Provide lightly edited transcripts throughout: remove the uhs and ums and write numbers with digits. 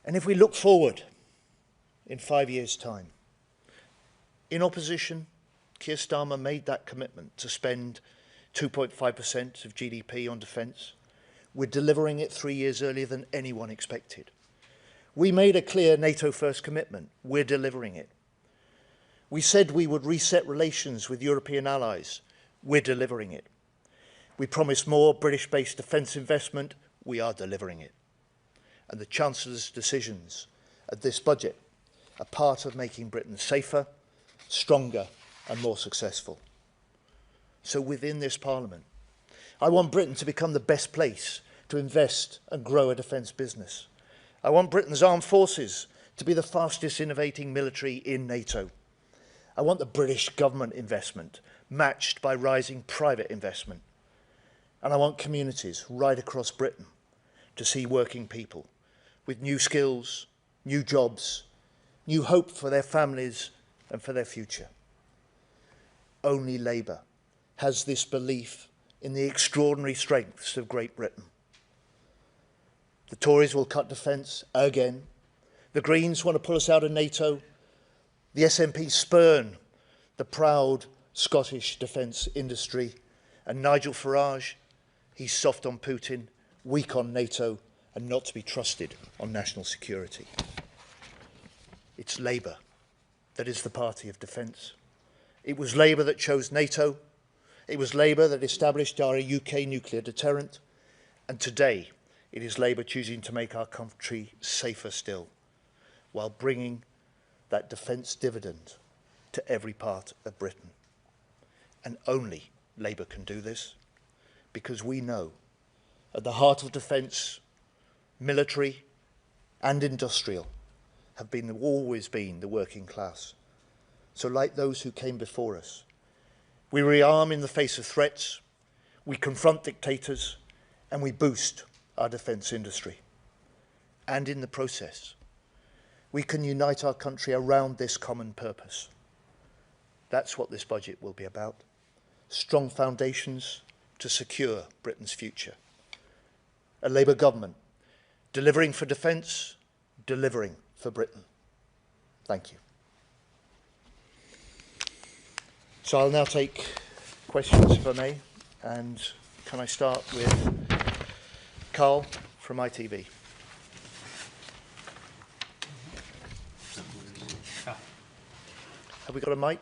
And if we look forward in 5 years' time, in opposition, Keir Starmer made that commitment to spend 2.5% of GDP on defence. We're delivering it 3 years earlier than anyone expected. We made a clear NATO first commitment. We're delivering it. We said we would reset relations with European allies. We're delivering it. We promised more British-based defence investment. We are delivering it. And the Chancellor's decisions at this budget are part of making Britain safer, stronger and more successful. So within this Parliament, I want Britain to become the best place to invest and grow a defence business. I want Britain's armed forces to be the fastest innovating military in NATO. I want the British government investment matched by rising private investment. And I want communities right across Britain to see working people with new skills, new jobs, new hope for their families and for their future. Only Labour has this belief in the extraordinary strengths of Great Britain. The Tories will cut defence again. The Greens want to pull us out of NATO. The SNP spurn the proud Scottish defence industry. And Nigel Farage, he's soft on Putin, weak on NATO, and not to be trusted on national security. It's Labour that is the party of defence. It was Labour that chose NATO. It was Labour that established our UK nuclear deterrent. And today, it is Labour choosing to make our country safer still, while bringing that defence dividend to every part of Britain. And only Labour can do this, because we know at the heart of defence, military and industrial, have always been the working class. So like those who came before us, we rearm in the face of threats, we confront dictators, and we boost our defence industry. And in the process, we can unite our country around this common purpose. That's what this budget will be about. Strong foundations to secure Britain's future. A Labour government delivering for defence, delivering for Britain. Thank you. So I'll now take questions, if I may. And can I start with Carl from ITV? Have we got a mic?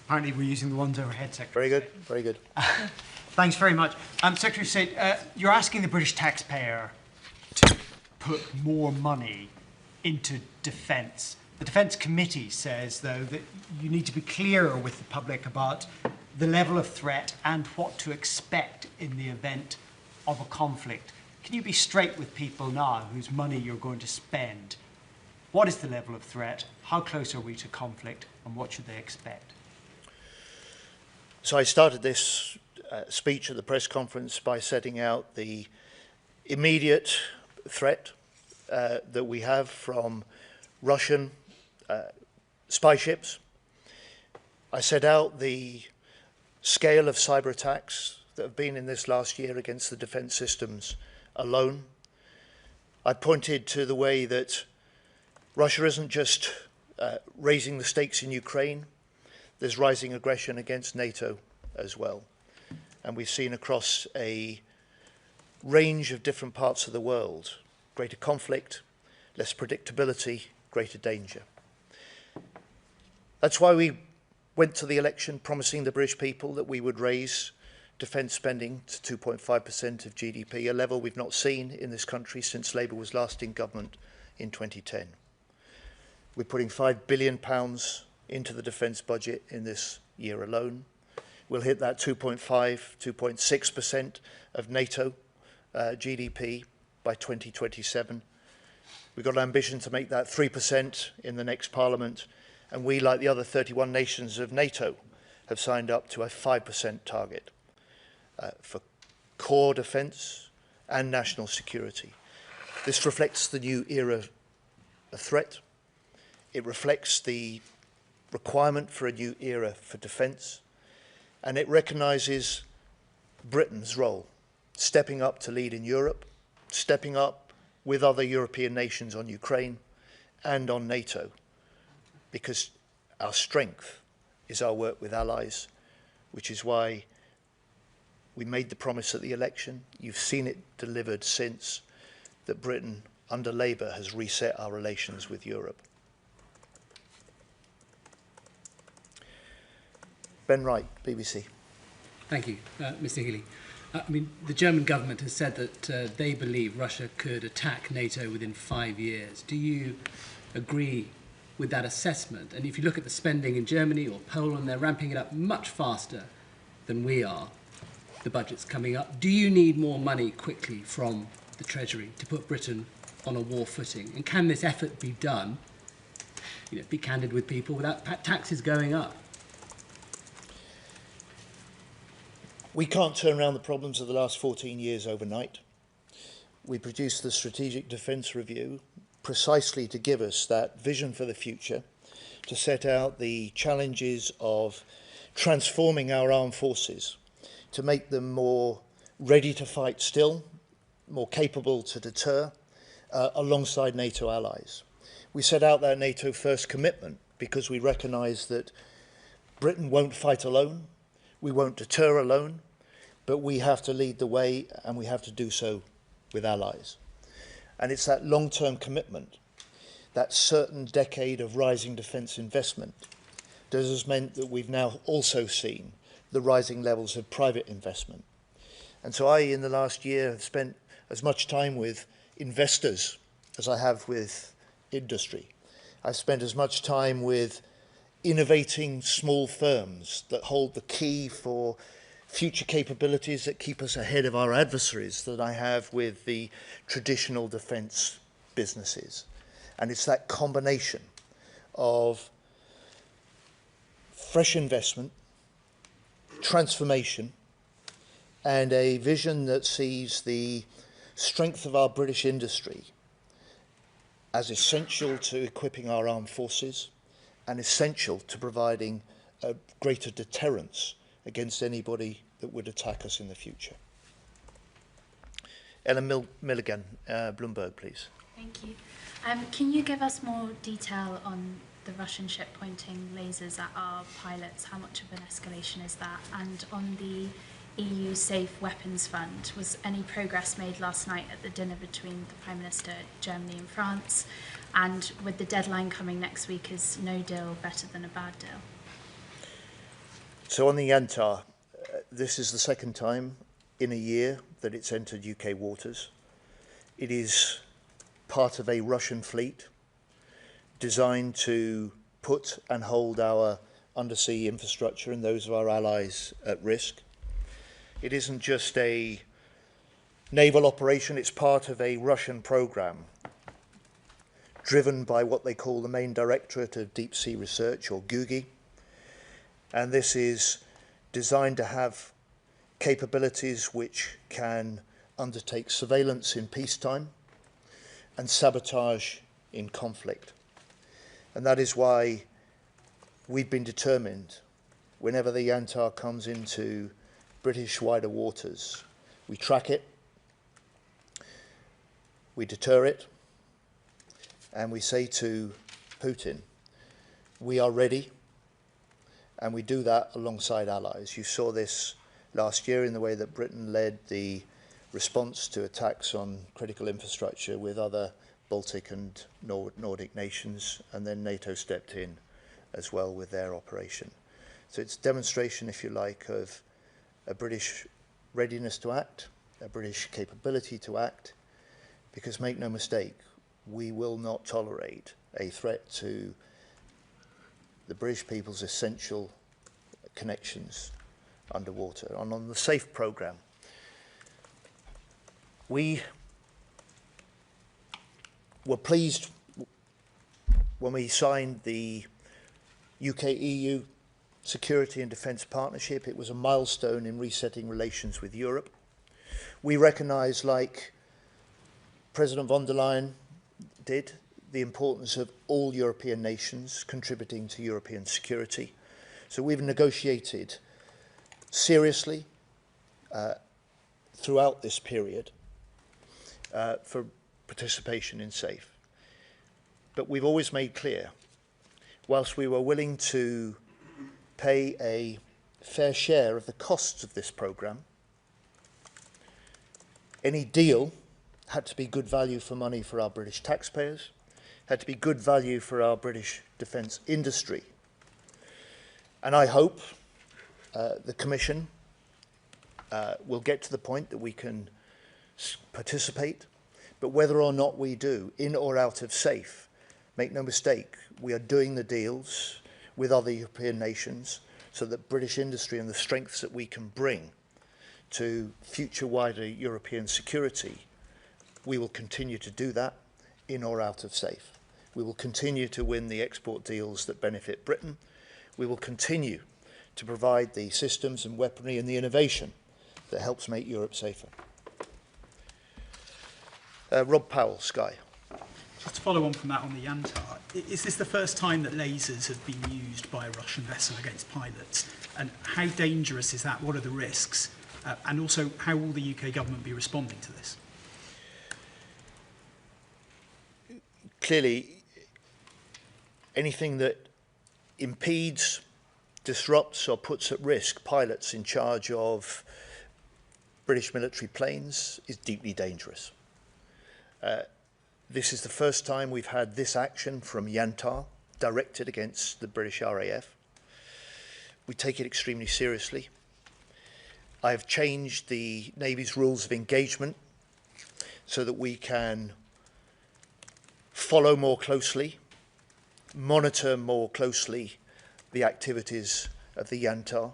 Apparently we're using the ones overhead, Secretary. Very good, very good. Thanks very much. Secretary of State, you're asking the British taxpayer to put more money into defence. The Defence Committee says, though, that you need to be clearer with the public about the level of threat and what to expect in the event of a conflict. Can you be straight with people now whose money you're going to spend? What is the level of threat? How close are we to conflict? And what should they expect? So I started this speech at the press conference by setting out the immediate threat that we have from Russian spy ships. I set out the scale of cyber attacks that have been in this last year against the defence systems alone. I pointed to the way that Russia isn't just raising the stakes in Ukraine, there's rising aggression against NATO as well. And we've seen across a range of different parts of the world, greater conflict, less predictability, greater danger. That's why we went to the election promising the British people that we would raise defence spending to 2.5% of GDP, a level we've not seen in this country since Labour was last in government in 2010. We're putting £5 billion into the defence budget in this year alone. We'll hit that 2.6% of NATO GDP by 2027. We've got an ambition to make that 3% in the next Parliament, and we, like the other 31 nations of NATO, have signed up to a 5% target for core defence and national security. This reflects the new era of threat. It reflects the requirement for a new era for defence, and it recognises Britain's role, stepping up to lead in Europe, stepping up with other European nations on Ukraine and on NATO, because our strength is our work with allies, which is why we made the promise at the election. You've seen it delivered since, that Britain, under Labour, has reset our relations with Europe. Ben Wright, BBC. Thank you, Mr. Healy. I mean, the German government has said that they believe Russia could attack NATO within 5 years. Do you agree with that assessment? And if you look at the spending in Germany or Poland, they're ramping it up much faster than we are. The budget's coming up. Do you need more money quickly from the Treasury to put Britain on a war footing? And can this effort be done, be candid with people, without taxes going up? We can't turn around the problems of the last 14 years overnight. We produced the Strategic Defence Review precisely to give us that vision for the future, to set out the challenges of transforming our armed forces, to make them more ready to fight still, more capable to deter, alongside NATO allies. We set out that NATO first commitment because we recognise that Britain won't fight alone, we won't deter alone, but we have to lead the way, and we have to do so with allies. And it's that long-term commitment, that certain decade of rising defence investment, that has meant that we've now also seen the rising levels of private investment. And so I, in the last year, have spent as much time with investors as I have with industry. I've spent as much time with innovating small firms that hold the key for future capabilities that keep us ahead of our adversaries that I have with the traditional defence businesses. And it's that combination of fresh investment, transformation, and a vision that sees the strength of our British industry as essential to equipping our armed forces and essential to providing a greater deterrence against anybody that would attack us in the future. Ellen Milligan, Bloomberg, please. Thank you. Can you give us more detail on the Russian ship pointing lasers at our pilots? How much of an escalation is that? And on the EU Safe Weapons Fund, was any progress made last night at the dinner between the Prime Minister, Germany and France? And with the deadline coming next week, is no deal better than a bad deal? So on the Yantar, this is the second time in a year that it's entered UK waters. It is part of a Russian fleet designed to put and hold our undersea infrastructure and those of our allies at risk. It isn't just a naval operation, it's part of a Russian program driven by what they call the Main Directorate of Deep Sea Research, or GUGI. And this is designed to have capabilities which can undertake surveillance in peacetime and sabotage in conflict. And that is why we've been determined, whenever the Yantar comes into British wider waters, we track it, we deter it, and we say to Putin, we are ready, and we do that alongside allies. You saw this last year in the way that Britain led the response to attacks on critical infrastructure with other Baltic and Nordic nations, and then NATO stepped in as well with their operation. So it's a demonstration, if you like, of a British readiness to act, a British capability to act, because make no mistake, we will not tolerate a threat to the British people's essential connections underwater. And on the SAFE programme, we were pleased when we signed the UK-EU Security and Defence Partnership. It was a milestone in resetting relations with Europe. We recognise, like President von der Leyen did, the importance of all European nations contributing to European security. So we've negotiated seriously throughout this period for participation in SAFE. But we've always made clear, whilst we were willing to pay a fair share of the costs of this programme, any deal had to be good value for money for our British taxpayers, had to be good value for our British defence industry. And I hope the Commission will get to the point that we can participate, but whether or not we do, in or out of SAFE, make no mistake, we are doing the deals with other European nations so that British industry and the strengths that we can bring to future wider European security, we will continue to do that in or out of SAFE. We will continue to win the export deals that benefit Britain. We will continue to provide the systems and weaponry and the innovation that helps make Europe safer. Rob Powell, Sky. Just to follow on from that on the Yantar, is this the first time that lasers have been used by a Russian vessel against pilots? And how dangerous is that? What are the risks? And also, how will the UK government be responding to this? Clearly, anything that impedes, disrupts or puts at risk pilots in charge of British military planes is deeply dangerous. This is the first time we've had this action from Yantar directed against the British RAF. We take it extremely seriously. I have changed the Navy's rules of engagement so that we can follow more closely, monitor more closely the activities of the Yantar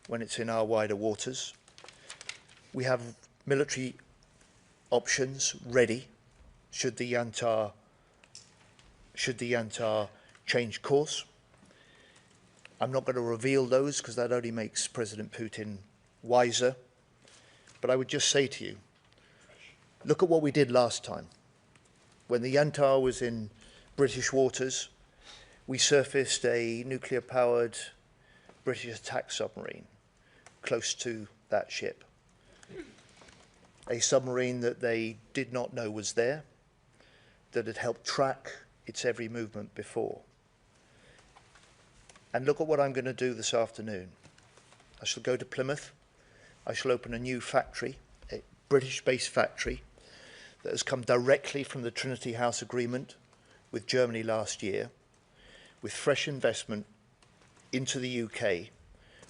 when it's in our wider waters. We have military options ready should the Yantar change course. I'm not going to reveal those because that only makes President Putin wiser. But I would just say to you, look at what we did last time. When the Yantar was in British waters, we surfaced a nuclear-powered British attack submarine close to that ship. A submarine that they did not know was there, that had helped track its every movement before. And look at what I'm going to do this afternoon. I shall go to Plymouth. I shall open a new factory, a British-based factory that has come directly from the Trinity House Agreement with Germany last year, with fresh investment into the UK,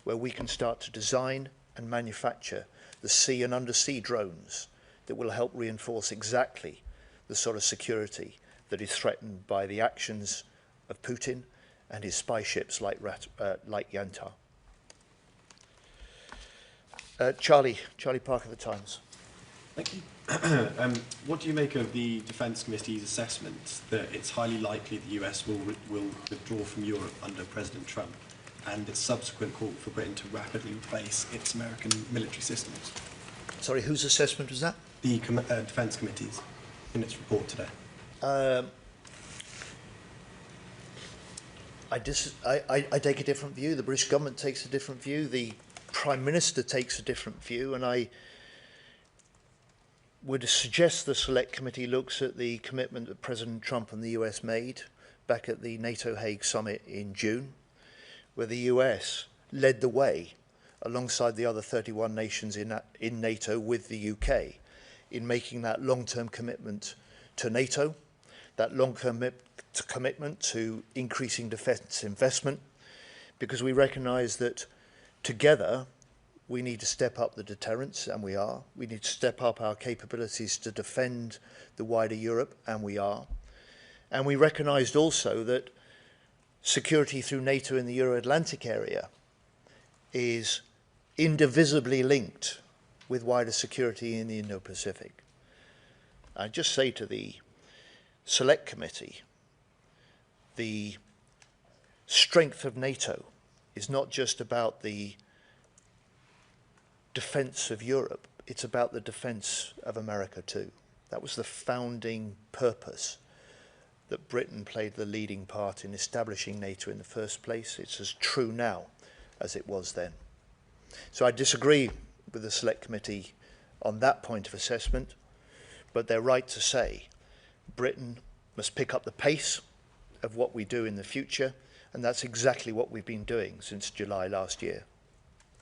where we can start to design and manufacture the sea and undersea drones that will help reinforce exactly the sort of security that is threatened by the actions of Putin and his spy ships like Yantar. Charlie Parker, The Times. Thank you. What do you make of the Defence Committee's assessment that it's highly likely the US will withdraw from Europe under President Trump, and its subsequent call for Britain to rapidly replace its American military systems? Sorry, whose assessment was that? The Defence Committee's in its report today. I take a different view. The British government takes a different view. The Prime Minister takes a different view, and I would suggest the Select Committee looks at the commitment that President Trump and the US made back at the NATO Hague summit in June, where the US led the way alongside the other 31 nations in NATO with the UK in making that long-term commitment to NATO, that long-term commitment to increasing defence investment, because we recognise that together we need to step up the deterrence, and we are. We need to step up our capabilities to defend the wider Europe, and we are. And we recognised also that security through NATO in the Euro-Atlantic area is indivisibly linked with wider security in the Indo-Pacific. I just say to the Select Committee, the strength of NATO is not just about the defence of Europe, it's about the defence of America too. That was the founding purpose that Britain played the leading part in establishing NATO in the first place. It's as true now as it was then. So I disagree with the Select Committee on that point of assessment, but they're right to say Britain must pick up the pace of what we do in the future, and that's exactly what we've been doing since July last year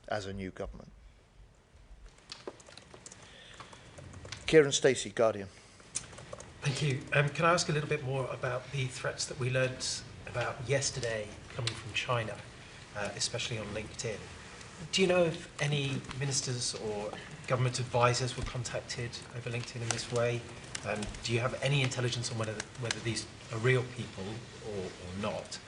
as a new government. Kieran Stacey, Guardian. Thank you. Can I ask a little bit more about the threats that we learnt about yesterday coming from China, especially on LinkedIn? Do you know if any ministers or government advisors were contacted over LinkedIn in this way? Do you have any intelligence on whether these are real people or not?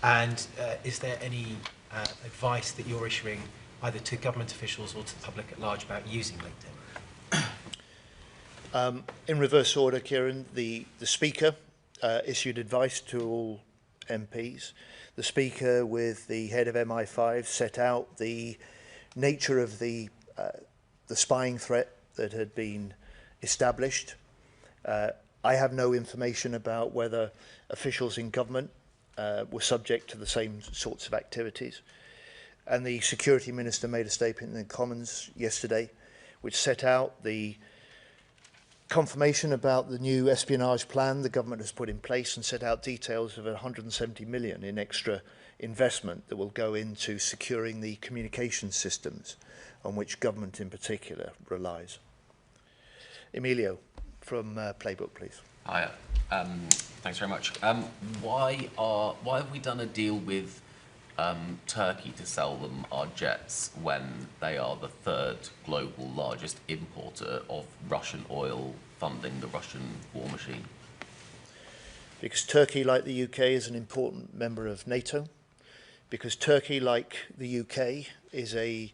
And is there any advice that you're issuing either to government officials or to the public at large about using LinkedIn? In reverse order, Kieran, the Speaker issued advice to all MPs. The Speaker, with the head of MI5, set out the nature of the spying threat that had been established. I have no information about whether officials in government were subject to the same sorts of activities. And the Security Minister made a statement in the Commons yesterday which set out the confirmation about the new espionage plan the government has put in place and set out details of 170 million in extra investment that will go into securing the communication systems on which government in particular relies. Emilio from Playbook, please. Hiya. Thanks very much. Why have we done a deal with Turkey to sell them our jets when they are the third global largest importer of Russian oil, funding the Russian war machine? Because Turkey, like the UK, is an important member of NATO. Because Turkey, like the UK, is a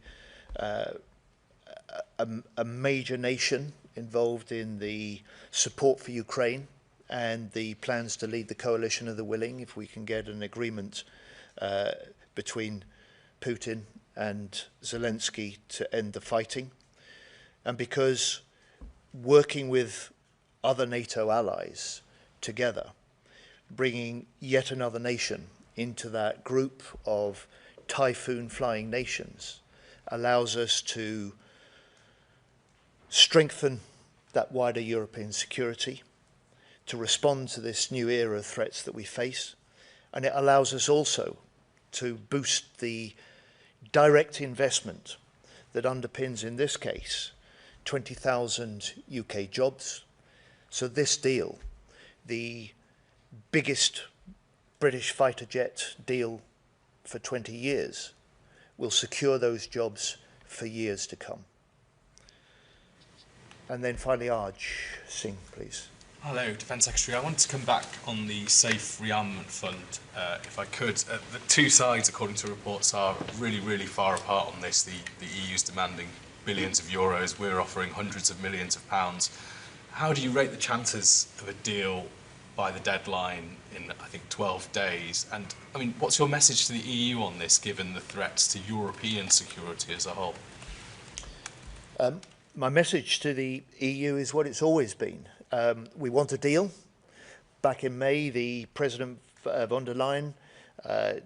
major nation involved in the support for Ukraine and the plans to lead the coalition of the willing if we can get an agreement between Putin and Zelensky to end the fighting. And because working with other NATO allies together, bringing yet another nation into that group of typhoon flying nations allows us to strengthen that wider European security, to respond to this new era of threats that we face, and it allows us also to boost the direct investment that underpins, in this case, 20,000 UK jobs. So this deal, the biggest British fighter jet deal for 20 years, will secure those jobs for years to come. And then finally, Arj Singh, please. Hello, Defence Secretary. I wanted to come back on the Safe Rearmament Fund, if I could. The two sides, according to reports, are really, really far apart on this. The EU's demanding billions of euros. We're offering hundreds of millions of pounds. How do you rate the chances of a deal by the deadline in, I think, 12 days? And, I mean, what's your message to the EU on this, given the threats to European security as a whole? My message to the EU is what it's always been. We want a deal. Back in May, the President von der Leyen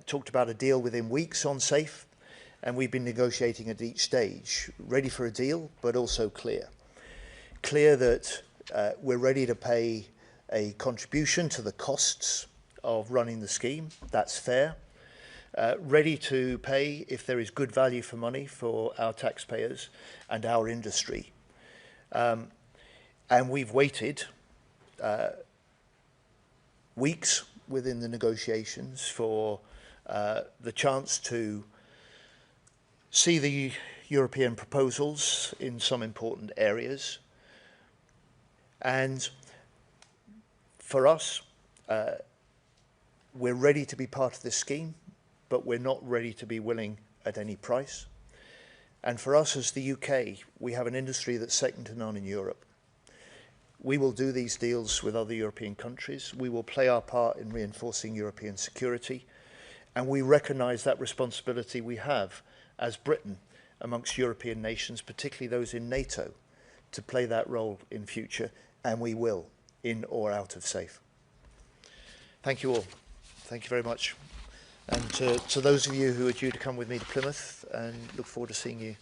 talked about a deal within weeks on SAFE, and we've been negotiating at each stage, ready for a deal, but also clear. Clear that we're ready to pay a contribution to the costs of running the scheme. That's fair. Ready to pay if there is good value for money for our taxpayers and our industry. And we've waited weeks within the negotiations for the chance to see the European proposals in some important areas. And for us, we're ready to be part of this scheme, but we're not ready to be willing at any price. And for us as the UK, we have an industry that's second to none in Europe. We will do these deals with other European countries. We will play our part in reinforcing European security. And we recognise that responsibility we have as Britain amongst European nations, particularly those in NATO, to play that role in future. And we will, in or out of SAFE. Thank you all. Thank you very much. And to those of you who are due to come with me to Plymouth, and look forward to seeing you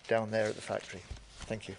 down there at the factory. Thank you.